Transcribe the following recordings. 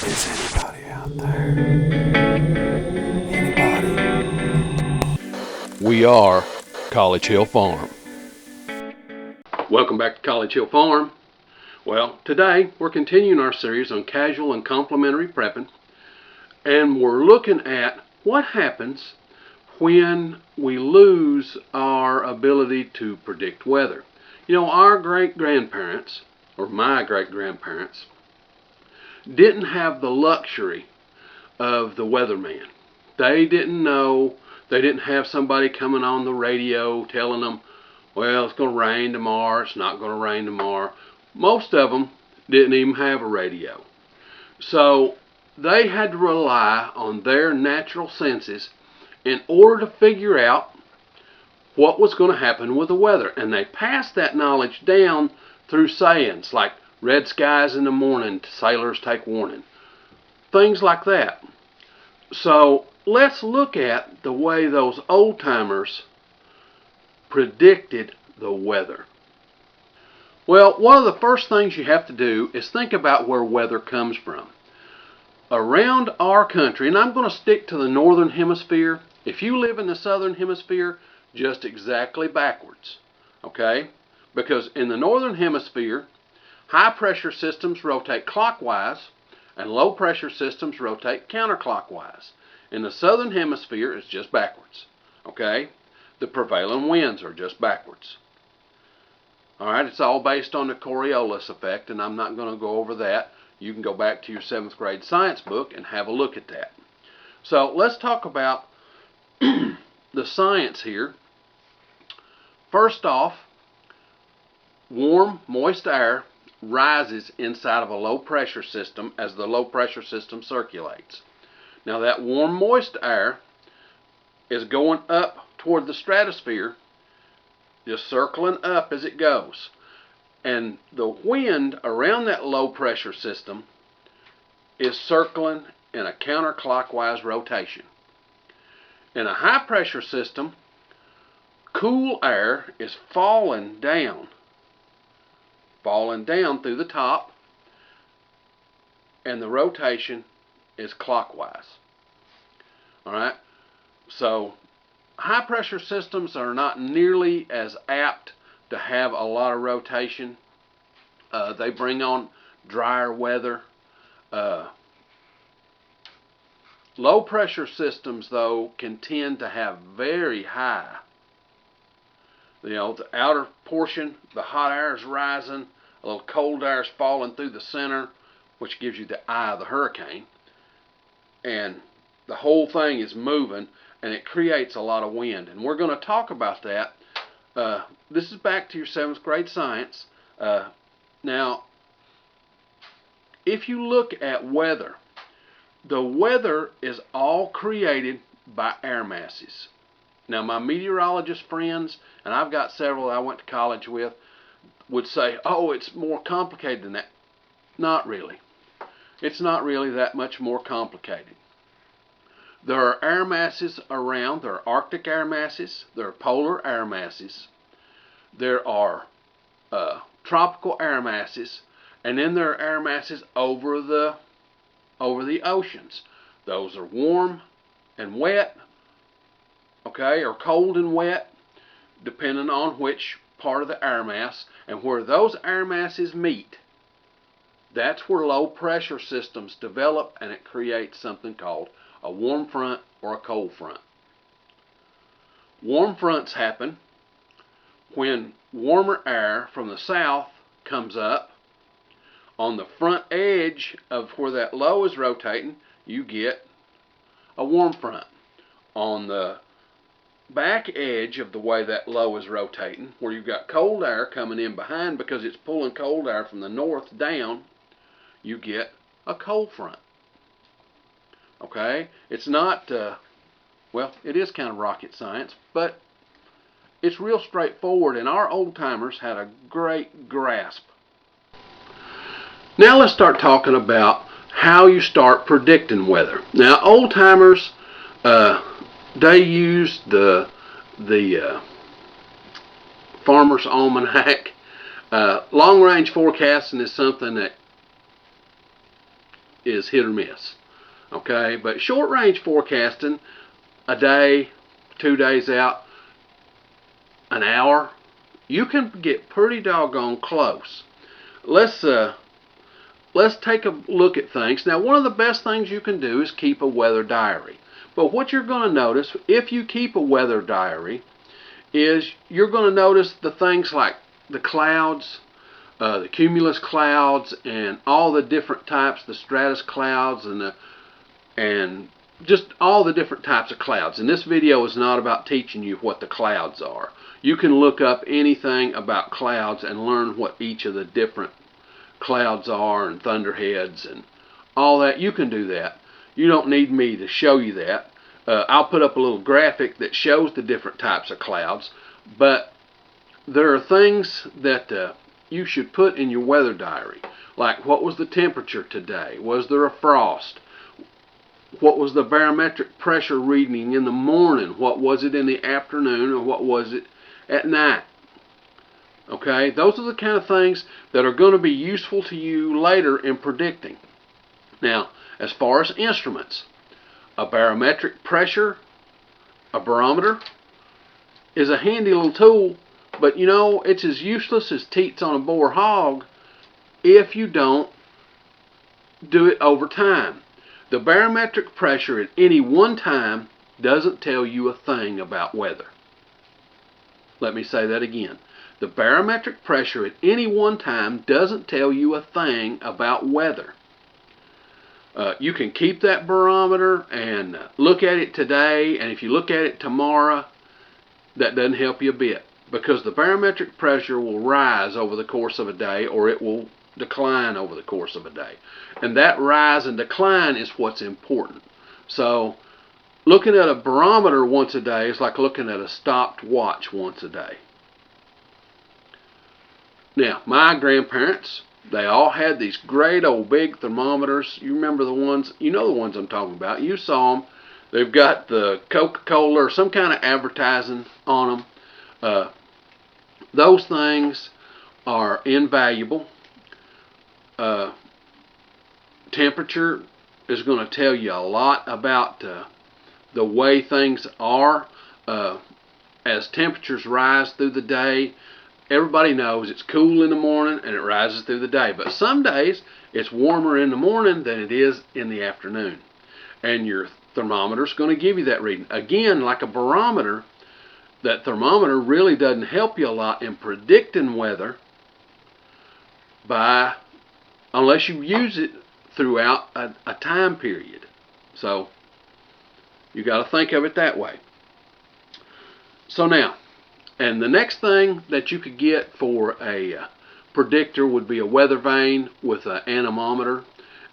Is anybody out there? Anybody? We are College Hill Farm. Welcome back to College Hill Farm. Well, today we're continuing our series on casual and complementary prepping, and we're looking at what happens when we lose our ability to predict weather. You know, our great-grandparents, or my great-grandparents, didn't have the luxury of the weatherman. They didn't know, they didn't have somebody coming on the radio telling them, well, it's going to rain tomorrow, it's not going to rain tomorrow. Most of them didn't even have a radio. So they had to rely on their natural senses in order to figure out what was going to happen with the weather. And they passed that knowledge down through sayings like, red skies in the morning, sailors take warning. Things like that. So let's look at the way those old timers predicted the weather. Well, one of the first things you have to do is think about where weather comes from. Around our country, and I'm going to stick to the northern hemisphere. If you live in the southern hemisphere, just exactly backwards. Okay? Because in the northern hemisphere, high pressure systems rotate clockwise and low pressure systems rotate counterclockwise. In the southern hemisphere, it's just backwards. Okay? The prevailing winds are just backwards. Alright, it's all based on the Coriolis effect, and I'm not going to go over that. You can go back to your 7th grade science book and have a look at that. So let's talk about the science here. First off, warm, moist air rises inside of a low pressure system as the low pressure system circulates. Now that warm, moist air is going up toward the stratosphere, just circling up as it goes. And the wind around that low pressure system is circling in a counterclockwise rotation. In a high pressure system, cool air is falling down through the top, and the rotation is clockwise. Alright, so high pressure systems are not nearly as apt to have a lot of rotation. They bring on drier weather. Low pressure systems, though, can tend to have very high. You know, the outer portion, the hot air is rising, a little cold air is falling through the center, which gives you the eye of the hurricane. And the whole thing is moving, and it creates a lot of wind. And we're going to talk about that. This is back to your 7th grade science. Now, if you look at weather, the weather is all created by air masses. Now, my meteorologist friends, and I've got several I went to college with, would say, oh, it's more complicated than that. Not really. It's not really that much more complicated. There are air masses around. There are Arctic air masses. There are polar air masses. There are tropical air masses. And then there are air masses over the oceans. Those are warm and wet, okay, or cold and wet, depending on which part of the air mass. And where those air masses meet, that's where low pressure systems develop, and it creates something called a warm front or a cold front. Warm fronts happen when warmer air from the south comes up. On the front edge of where that low is rotating, you get a warm front. On the back edge of the way that low is rotating, where you've got cold air coming in behind because it's pulling cold air from the north down, you get a cold front. Okay? It's not, well, it is kind of rocket science, but it's real straightforward, and our old timers had a great grasp. Now let's start talking about how you start predicting weather. Now, old timers, they used the Farmer's Almanac. Long range forecasting is something that is hit or miss. Okay, but short range forecasting, a day, 2 days out, an hour, you can get pretty doggone close. Let's take a look at things. Now, one of the best things you can do is keep a weather diary. But what you're going to notice if you keep a weather diary is you're going to notice the things like the clouds, the cumulus clouds, and all the different types, the stratus clouds, and just all the different types of clouds. And this video is not about teaching you what the clouds are. You can look up anything about clouds and learn what each of the different clouds are, and thunderheads and all that. You can do that. You don't need me to show you that. I'll put up a little graphic that shows the different types of clouds, but there are things that you should put in your weather diary, like what was the temperature today? Was there a frost? What was the barometric pressure reading in the morning? What was it in the afternoon? Or what was it at night? Okay, those are the kind of things that are going to be useful to you later in predicting. Now, as far as instruments, a barometric pressure, a barometer, is a handy little tool, but you know, it's as useless as teats on a boar hog if you don't do it over time. The barometric pressure at any one time doesn't tell you a thing about weather. Let me say that again. The barometric pressure at any one time doesn't tell you a thing about weather. You can keep that barometer and look at it today, and if you look at it tomorrow, that doesn't help you a bit, because the barometric pressure will rise over the course of a day, or it will decline over the course of a day. And that rise and decline is what's important. So looking at a barometer once a day is like looking at a stopped watch once a day. Now, my grandparents, they all had these great old big thermometers. You remember the ones, you know the ones I'm talking about. You saw them. They've got the Coca-Cola or some kind of advertising on them. Those things are invaluable. Temperature is going to tell you a lot about the way things are. As temperatures rise through the day, everybody knows it's cool in the morning and it rises through the day. But some days it's warmer in the morning than it is in the afternoon. And your thermometer is going to give you that reading. Again, like a barometer, that thermometer really doesn't help you a lot in predicting weather unless you use it throughout a time period. So you got to think of it that way. So now, and the next thing that you could get for a predictor would be a weather vane with an anemometer.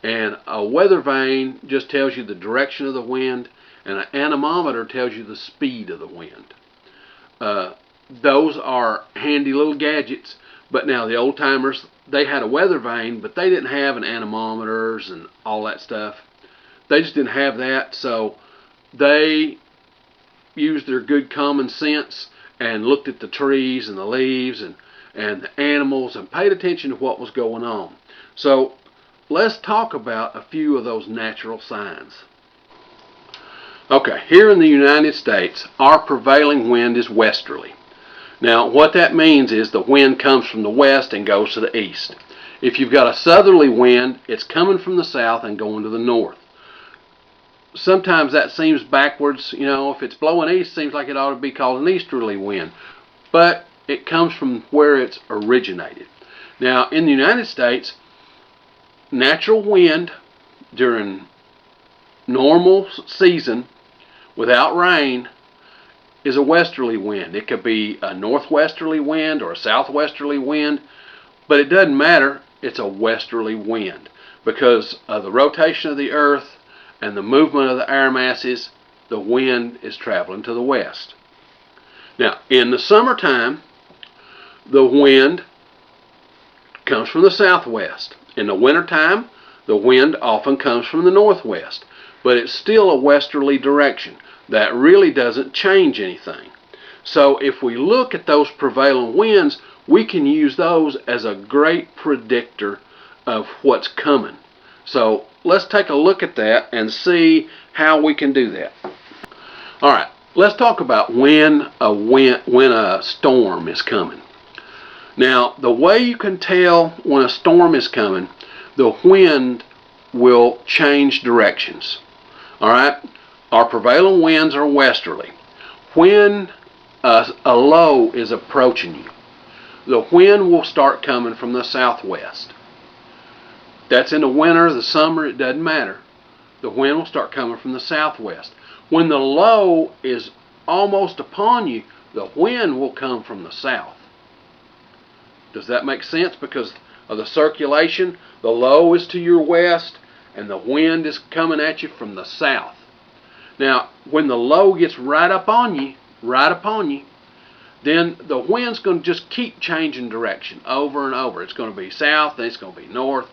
And a weather vane just tells you the direction of the wind, and an anemometer tells you the speed of the wind. Those are handy little gadgets. But now the old timers, they had a weather vane, but they didn't have an anemometers and all that stuff. They just didn't have that, so they used their good common sense and looked at the trees and the leaves and the animals and paid attention to what was going on. So let's talk about a few of those natural signs. Okay, here in the United States, our prevailing wind is westerly. Now, what that means is the wind comes from the west and goes to the east. If you've got a southerly wind, it's coming from the south and going to the north. Sometimes that seems backwards. You know, if it's blowing east, it seems like it ought to be called an easterly wind. But it comes from where it's originated. Now, in the United States, natural wind during normal season without rain is a westerly wind. It could be a northwesterly wind or a southwesterly wind, but it doesn't matter. It's a westerly wind because of the rotation of the earth and the movement of the air masses. The wind is traveling to the west. Now, in the summertime, the wind comes from the southwest. In the wintertime, the wind often comes from the northwest, but it's still a westerly direction. That really doesn't change anything. So if we look at those prevailing winds, we can use those as a great predictor of what's coming. So let's take a look at that and see how we can do that. All right, let's talk about when a storm is coming. Now, the way you can tell when a storm is coming, the wind will change directions. All right, our prevailing winds are westerly. When a low is approaching you, the wind will start coming from the southwest. That's in the winter, the summer, it doesn't matter. The wind will start coming from the southwest. When the low is almost upon you, the wind will come from the south. Does that make sense? Because of the circulation, the low is to your west and the wind is coming at you from the south. Now, when the low gets right upon you, then the wind's going to just keep changing direction over and over. It's going to be south, then it's going to be north.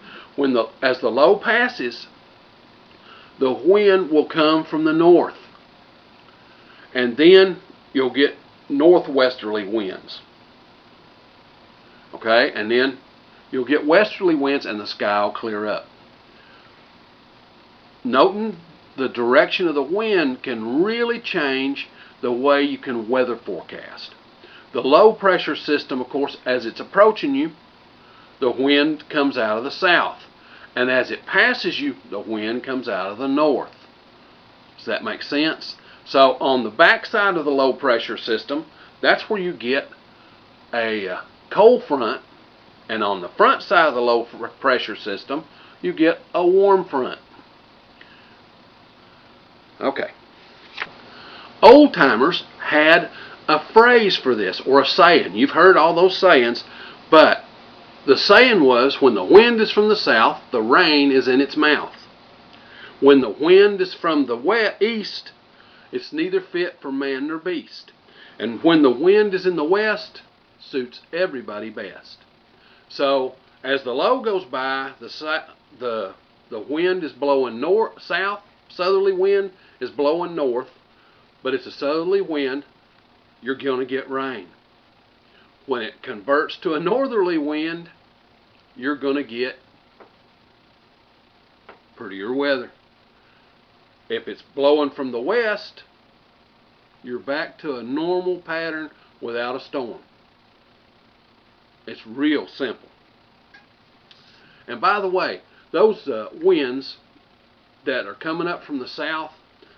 As the low passes, the wind will come from the north. And then you'll get northwesterly winds. Okay, and then you'll get westerly winds and the sky will clear up. Noting the direction of the wind can really change the way you can weather forecast. The low pressure system, of course, as it's approaching you, the wind comes out of the south. And as it passes you, the wind comes out of the north. Does that make sense? So on the back side of the low pressure system, that's where you get a cold front, and on the front side of the low pressure system, you get a warm front. Okay. Old-timers had a phrase for this, or a saying. You've heard all those sayings, but the saying was, when the wind is from the south, the rain is in its mouth. When the wind is from the east, it's neither fit for man nor beast. And when the wind is in the west, suits everybody best. So as the low goes by, the wind is blowing south. Southerly wind is blowing north, but it's a southerly wind. You're going to get rain. When it converts to a northerly wind, you're going to get prettier weather. If it's blowing from the west, you're back to a normal pattern without a storm. It's real simple. And by the way, those winds that are coming up from the south,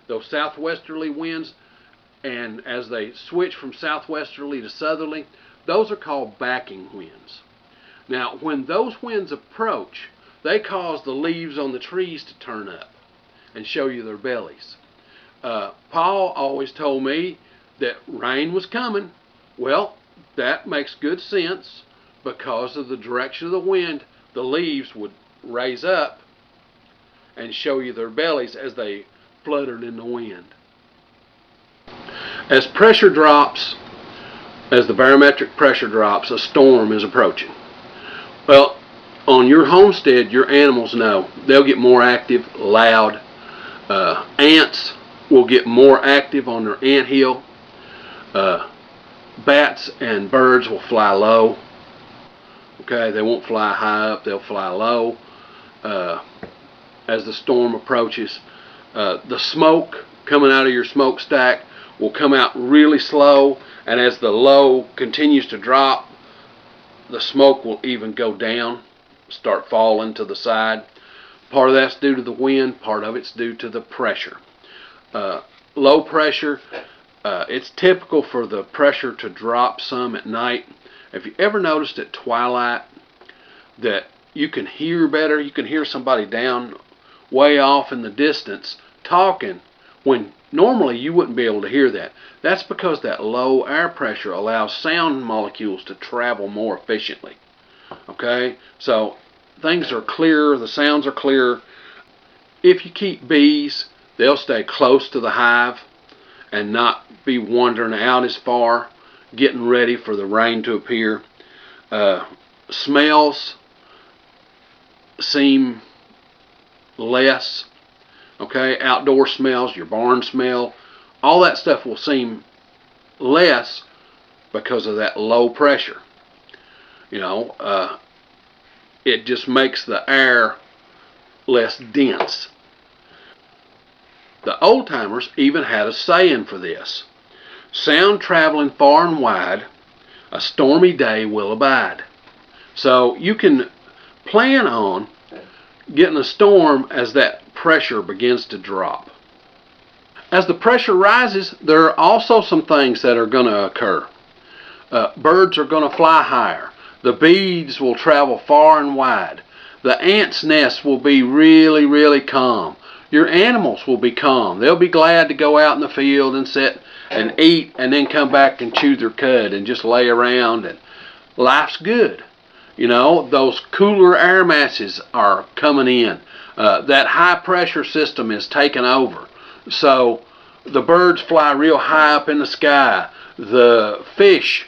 those southwesterly winds, and as they switch from southwesterly to southerly, those are called backing winds. Now, when those winds approach, they cause the leaves on the trees to turn up and show you their bellies. Paul always told me that rain was coming. Well, that makes good sense. Because of the direction of the wind, the leaves would raise up and show you their bellies as they fluttered in the wind. As pressure drops, as the barometric pressure drops, a storm is approaching. Well, on your homestead, your animals know. They'll get more active, loud. Ants will get more active on their anthill. Bats and birds will fly low. Okay, they won't fly high up, they'll fly low as the storm approaches. The smoke coming out of your smokestack will come out really slow, and as the low continues to drop, the smoke will even go down, start falling to the side. Part of that's due to the wind, part of it's due to the pressure. Low pressure, it's typical for the pressure to drop some at night. Have you ever noticed at twilight that you can hear better? You can hear somebody down way off in the distance talking when normally you wouldn't be able to hear that. That's because that low air pressure allows sound molecules to travel more efficiently. Okay, so things are clearer, the sounds are clearer. If you keep bees, they'll stay close to the hive and not be wandering out as far, getting ready for the rain to appear. Smells seem less. Okay, outdoor smells, your barn smell, all that stuff will seem less because of that low pressure. You know, it just makes the air less dense. The old-timers even had a saying for this: sound traveling far and wide, a stormy day will abide. So you can plan on getting a storm as that pressure begins to drop. As the pressure rises, there are also some things that are going to occur. Birds are going to fly higher. The bees will travel far and wide. The ants' nests will be really, really calm. Your animals will be calm. They'll be glad to go out in the field and sit and eat and then come back and chew their cud and just lay around, and life's good. You know, those cooler air masses are coming in. That high pressure system is taking over. So the birds fly real high up in the sky. The fish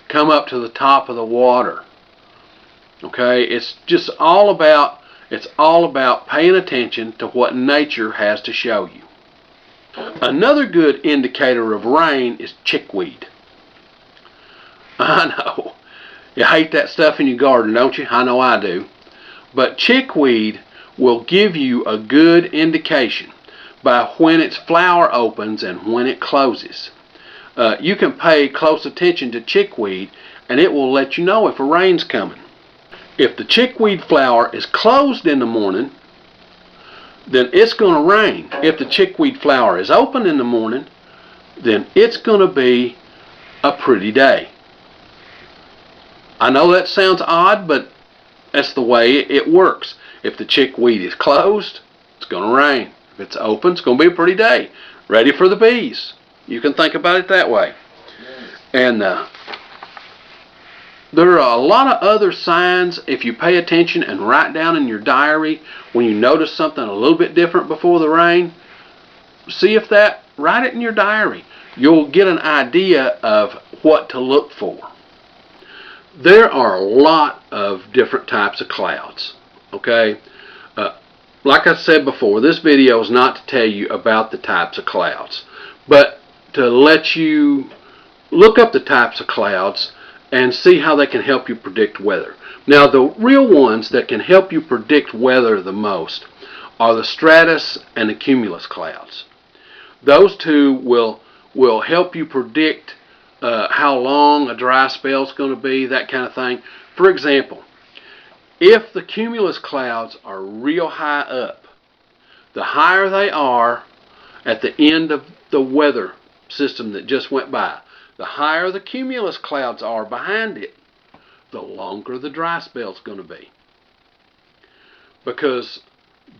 come up to the top of the water. Okay, it's all about paying attention to what nature has to show you. Another good indicator of rain is chickweed. I know, you hate that stuff in your garden, don't you? I know I do. But chickweed will give you a good indication by when its flower opens and when it closes. You can pay close attention to chickweed and it will let you know if a rain's coming. If the chickweed flower is closed in the morning, then it's going to rain. If the chickweed flower is open in the morning, then it's going to be a pretty day. I know that sounds odd, but that's the way it works. If the chickweed is closed, it's going to rain. If it's open, it's going to be a pretty day. Ready for the bees. You can think about it that way. And there are a lot of other signs if you pay attention and write down in your diary when you notice something a little bit different before the rain. Write it in your diary. You'll get an idea of what to look for. There are a lot of different types of clouds. Okay? Like I said before, this video is not to tell you about the types of clouds, but to let you look up the types of clouds and see how they can help you predict weather. Now, the real ones that can help you predict weather the most are the stratus and the cumulus clouds. Those two will help you predict how long a dry spell is going to be, that kind of thing. For example, if the cumulus clouds are real high up, the higher they are at the end of the weather system that just went by, the higher the cumulus clouds are behind it, the longer the dry spell is going to be. Because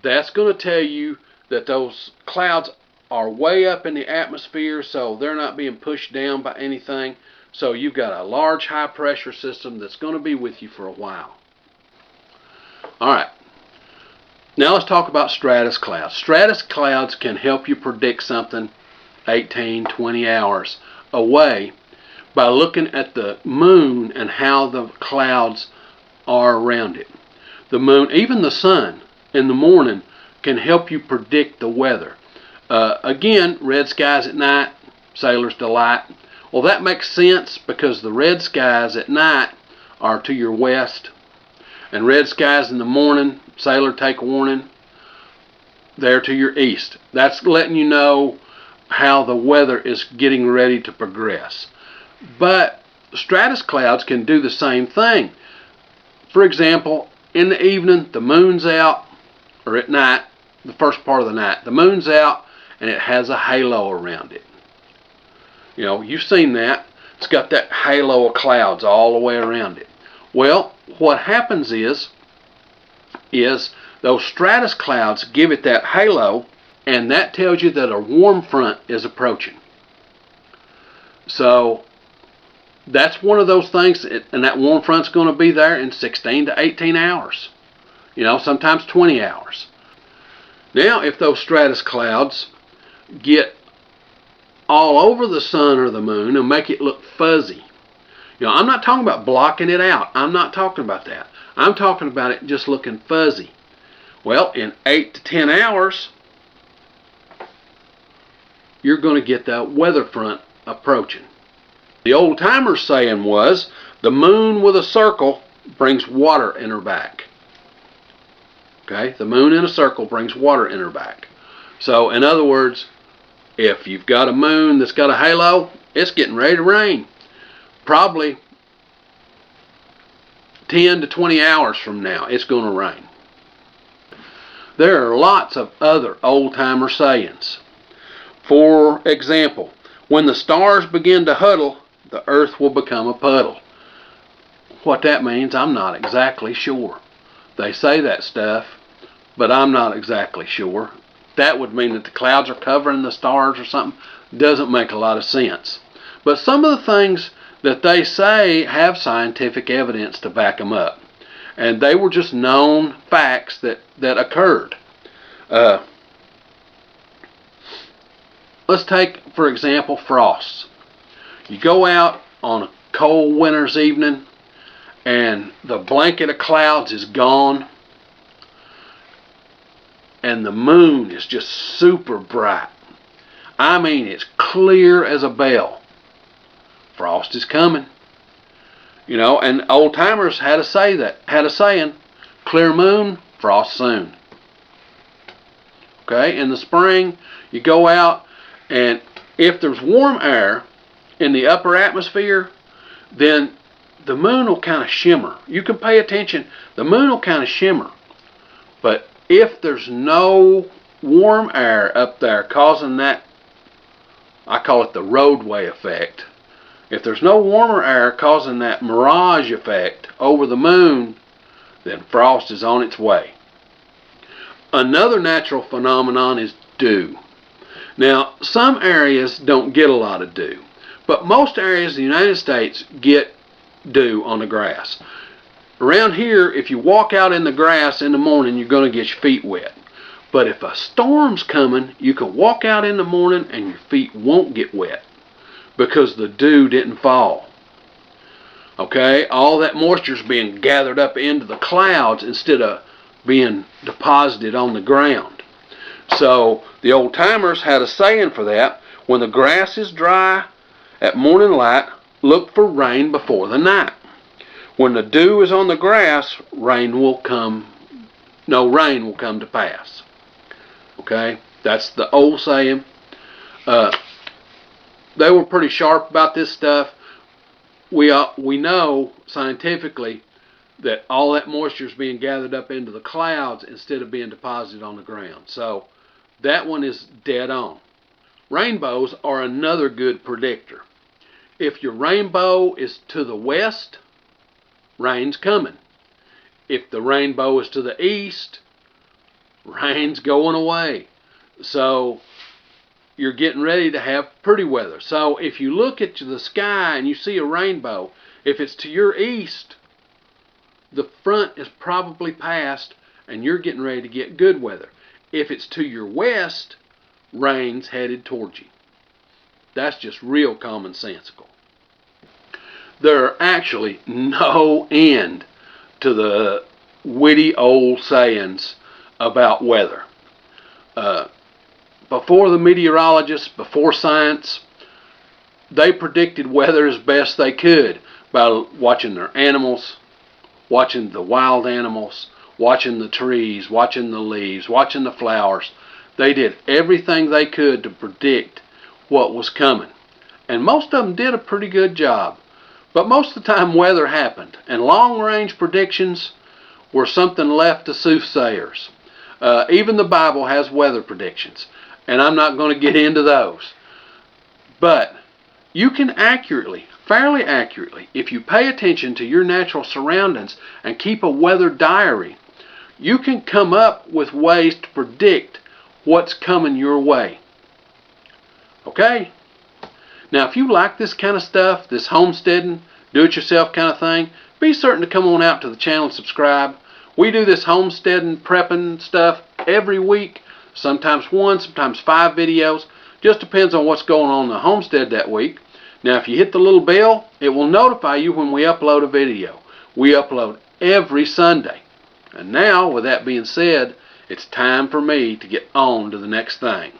that's going to tell you that those clouds are way up in the atmosphere, so they're not being pushed down by anything. So you've got a large high pressure system that's going to be with you for a while. Alright, now let's talk about stratus clouds. Stratus clouds can help you predict something 18, 20 hours away by looking at the moon and how the clouds are around it. The moon, even the sun in the morning, can help you predict the weather. Again, red skies at night, sailor's delight. Well, that makes sense because the red skies at night are to your west, and red skies in the morning, sailor take warning, they're to your east. That's letting you know how the weather is getting ready to progress. But stratus clouds can do the same thing. For example, in the evening, the moon's out, or at night, the first part of the night, the moon's out and it has a halo around it. You know, you've seen that. It's got that halo of clouds all the way around it. Well, what happens is those stratus clouds give it that halo, and that tells you that a warm front is approaching. So that's one of those things, and that warm front's going to be there in 16 to 18 hours. You know, sometimes 20 hours. Now, if those stratus clouds get all over the sun or the moon and make it look fuzzy, you know, I'm not talking about blocking it out. I'm not talking about that. I'm talking about it just looking fuzzy. Well, in 8 to 10 hours, you're going to get that weather front approaching. The old-timer saying was, the moon with a circle brings water in her back. Okay, the moon in a circle brings water in her back. So in other words, if you've got a moon that's got a halo, it's getting ready to rain. Probably 10 to 20 hours from now, it's going to rain. There are lots of other old-timer sayings. For example, when the stars begin to huddle, the earth will become a puddle. What that means, I'm not exactly sure. They say that stuff, but I'm not exactly sure. That would mean that the clouds are covering the stars or something. Doesn't make a lot of sense. But some of the things that they say have scientific evidence to back them up. And they were just known facts that occurred. Let's take, for example, frosts. You go out on a cold winter's evening and the blanket of clouds is gone and the moon is just super bright. I mean, it's clear as a bell. Frost is coming. You know, and old timers had a saying, clear moon, frost soon. Okay, in the spring, you go out, and if there's warm air in the upper atmosphere, then the moon will kind of shimmer. You can pay attention, the moon will kind of shimmer. But if there's no warm air up there causing that, I call it the roadway effect. If there's no warmer air causing that mirage effect over the moon, then frost is on its way. Another natural phenomenon is dew. Now, some areas don't get a lot of dew, but most areas in the United States get dew on the grass. Around here, if you walk out in the grass in the morning, you're going to get your feet wet. But if a storm's coming, you can walk out in the morning and your feet won't get wet because the dew didn't fall. Okay, all that moisture is being gathered up into the clouds instead of being deposited on the ground. So the old timers had a saying for that: when the grass is dry at morning light, look for rain before the night. When the dew is on the grass, no rain will come to pass. Okay, that's the old saying. They were pretty sharp about this stuff. We know scientifically that all that moisture is being gathered up into the clouds instead of being deposited on the ground. So that one is dead on. Rainbows are another good predictor. If your rainbow is to the west, rain's coming. If the rainbow is to the east, rain's going away. So you're getting ready to have pretty weather. So if you look at the sky and you see a rainbow, if it's to your east, the front is probably past and you're getting ready to get good weather. If it's to your west, rain's headed towards you. That's just real commonsensical. There are actually no end to the witty old sayings about weather. Before the meteorologists, before science, they predicted weather as best they could by watching their animals, watching the wild animals, watching the trees, watching the leaves, watching the flowers. They did everything they could to predict what was coming. And most of them did a pretty good job. But most of the time weather happened. And long-range predictions were something left to soothsayers. Even the Bible has weather predictions. And I'm not going to get into those. But you can fairly accurately, if you pay attention to your natural surroundings and keep a weather diary, you can come up with ways to predict what's coming your way. Okay? Now, if you like this kind of stuff, this homesteading, do-it-yourself kind of thing, be certain to come on out to the channel and subscribe. We do this homesteading, prepping stuff every week, sometimes 1, sometimes 5 videos. Just depends on what's going on in the homestead that week. Now, if you hit the little bell, it will notify you when we upload a video. We upload every Sunday. And now, with that being said, it's time for me to get on to the next thing.